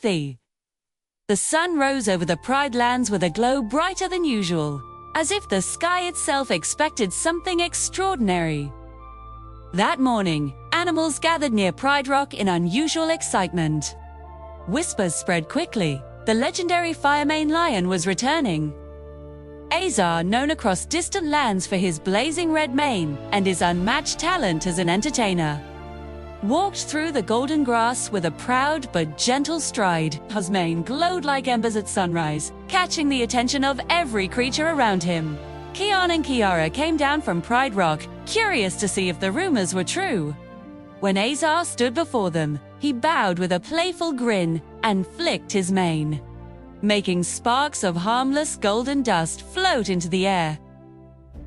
sympathy. The sun rose over the Pride Lands with a glow brighter than usual, as if the sky itself expected something extraordinary. That morning, animals gathered near Pride Rock in unusual excitement. Whispers spread quickly. The legendary Fire-Mane lion was returning. Azaar, known across distant lands for his blazing red mane and his unmatched talent as an entertainer, walked through the golden grass with a proud but gentle stride. His mane glowed like embers at sunrise, catching the attention of every creature around him. Kian and Kiara came down from Pride Rock, curious to see if the rumors were true. When Azaar stood before them, he bowed with a playful grin and flicked his mane, making sparks of harmless golden dust float into the air.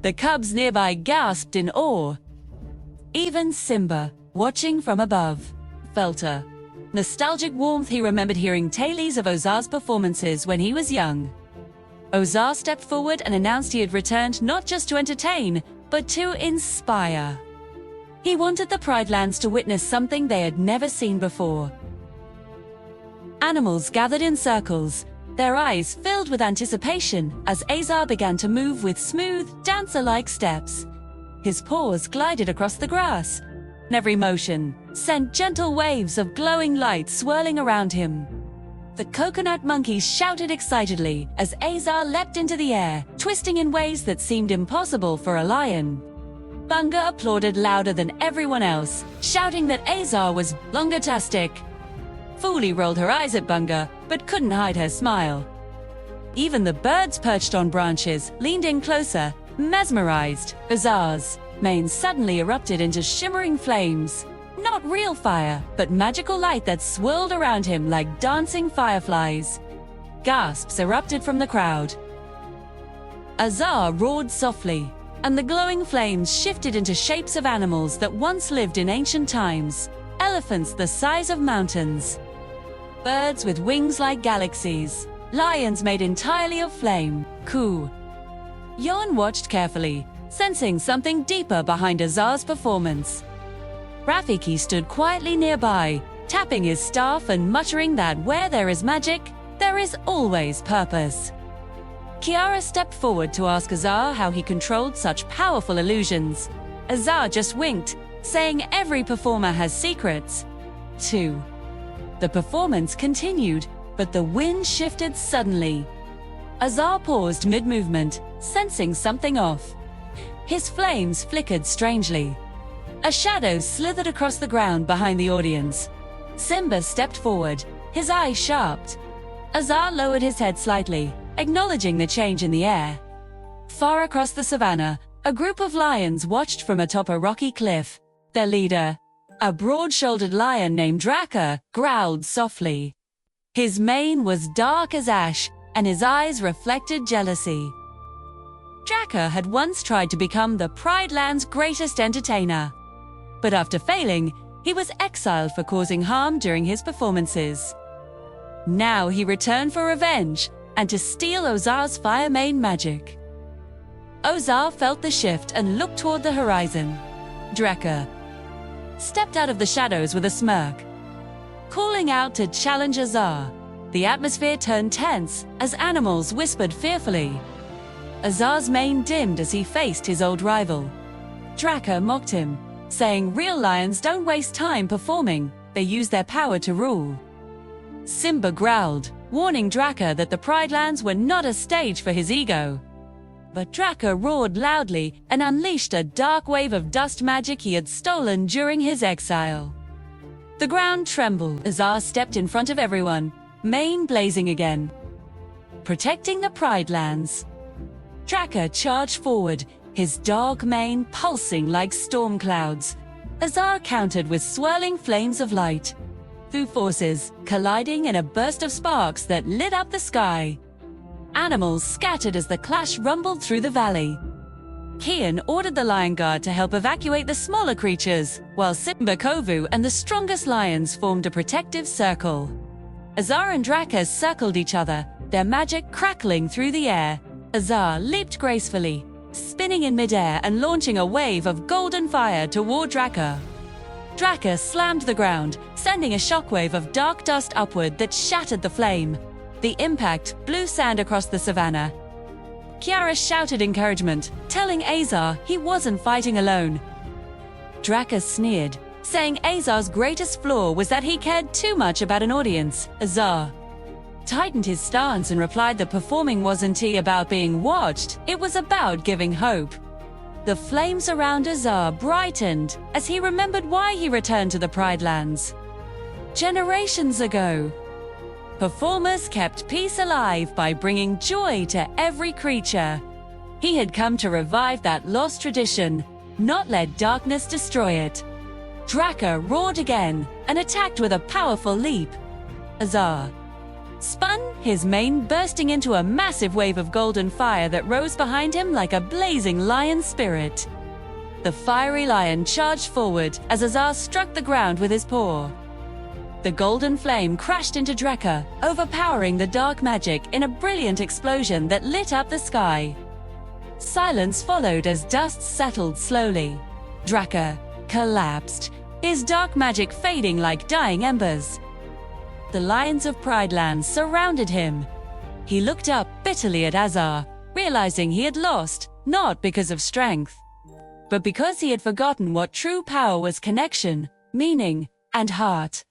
The cubs nearby gasped in awe. Even Simba, watching from above, felt a nostalgic warmth. He remembered hearing tales of Azaar's performances when he was young. Azaar stepped forward and announced he had returned not just to entertain, but to inspire. He wanted the Pride Lands to witness something they had never seen before. Animals gathered in circles, their eyes filled with anticipation as Azaar began to move with smooth, dancer-like steps. His paws glided across the grass, and every motion sent gentle waves of glowing light swirling around him. The coconut monkeys shouted excitedly as Azaar leapt into the air, twisting in ways that seemed impossible for a lion. Bunga applauded louder than everyone else, shouting that Azaar was longatastic. Fuli rolled her eyes at Bunga, but couldn't hide her smile. Even the birds perched on branches leaned in closer, mesmerized. Azaar's mane suddenly erupted into shimmering flames. Not real fire, but magical light that swirled around him like dancing fireflies. Gasps erupted from the crowd. Azaar roared softly, and the glowing flames shifted into shapes of animals that once lived in ancient times. Elephants the size of mountains, birds with wings like galaxies, lions made entirely of flame. Coo. Yon watched carefully, sensing something deeper behind Azaar's performance. Rafiki stood quietly nearby, tapping his staff and muttering that where there is magic, there is always purpose. Kiara stepped forward to ask Azaar how he controlled such powerful illusions. Azaar just winked, saying every performer has secrets. 2. The performance continued, but the wind shifted suddenly. Azaar paused mid-movement, sensing something off. His flames flickered strangely. A shadow slithered across the ground behind the audience. Simba stepped forward, his eyes sharp. Azaar lowered his head slightly, acknowledging the change in the air. Far across the savannah, a group of lions watched from atop a rocky cliff. Their leader, a broad-shouldered lion named Draka, growled softly. His mane was dark as ash, and his eyes reflected jealousy. Draka had once tried to become the Pride Land's greatest entertainer. But after failing, he was exiled for causing harm during his performances. Now he returned for revenge, and to steal Azaar's Fire-Mane magic. Azaar felt the shift and looked toward the horizon. Draka stepped out of the shadows with a smirk, calling out to challenge Azaar. The atmosphere turned tense as animals whispered fearfully. Azaar's mane dimmed as he faced his old rival. Draka mocked him, saying real lions don't waste time performing, they use their power to rule. Simba growled, warning Draka that the Pride Lands were not a stage for his ego. But Draka roared loudly and unleashed a dark wave of dust magic he had stolen during his exile. The ground trembled. Azaar stepped in front of everyone, mane blazing again, protecting the Pride Lands. Draka charged forward, his dark mane pulsing like storm clouds. Azaar countered with swirling flames of light, two forces colliding in a burst of sparks that lit up the sky. Animals scattered as the clash rumbled through the valley. Kian ordered the lion guard to help evacuate the smaller creatures, while Simba Kovu and the strongest lions formed a protective circle. Azaar and Draka circled each other, their magic crackling through the air. Azaar leaped gracefully, spinning in midair and launching a wave of golden fire toward Draka. Draka slammed the ground, sending a shockwave of dark dust upward that shattered the flame. The impact blew sand across the savannah. Kiara shouted encouragement, telling Azaar he wasn't fighting alone. Draca sneered, saying Azaar's greatest flaw was that he cared too much about an audience. Azaar tightened his stance and replied that performing wasn't about being watched, it was about giving hope. The flames around Azaar brightened as he remembered why he returned to the Pride Lands. Generations ago, performers kept peace alive by bringing joy to every creature. He had come to revive that lost tradition, not let darkness destroy it. Draca roared again and attacked with a powerful leap. Azaar spun, his mane bursting into a massive wave of golden fire that rose behind him like a blazing lion spirit. The fiery lion charged forward as Azaar struck the ground with his paw. The golden flame crashed into Draca, overpowering the dark magic in a brilliant explosion that lit up the sky. Silence followed as dust settled slowly. Draca collapsed, his dark magic fading like dying embers. The lions of Pride Lands surrounded him. He looked up bitterly at Azaar, realizing he had lost, not because of strength, but because he had forgotten what true power was: connection, meaning, and heart.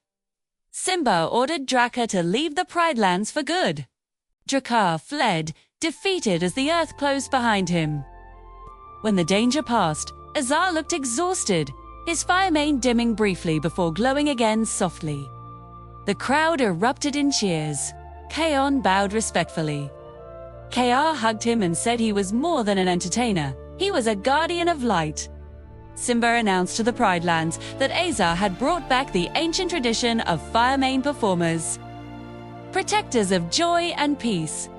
Simba ordered Draca to leave the Pride Lands for good. Draca fled, defeated as the earth closed behind him. When the danger passed, Azaar looked exhausted, his fire-mane dimming briefly before glowing again softly. The crowd erupted in cheers. Kaon bowed respectfully. Kr hugged him and said he was more than an entertainer. He was a guardian of light. Simba announced to the Pride Lands that Azaar had brought back the ancient tradition of fire-mane performers, protectors of joy and peace.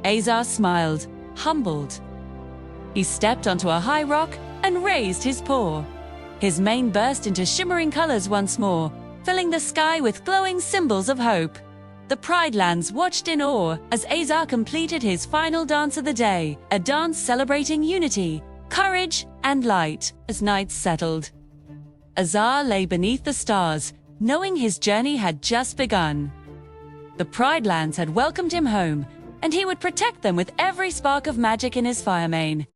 Azaar smiled, humbled. He stepped onto a high rock and raised his paw. His mane burst into shimmering colors once more, filling the sky with glowing symbols of hope. The Pride Lands watched in awe as Azaar completed his final dance of the day, a dance celebrating unity, courage, and light. As night settled, Azaar lay beneath the stars, knowing his journey had just begun. The Pride Lands had welcomed him home, and he would protect them with every spark of magic in his fire-mane.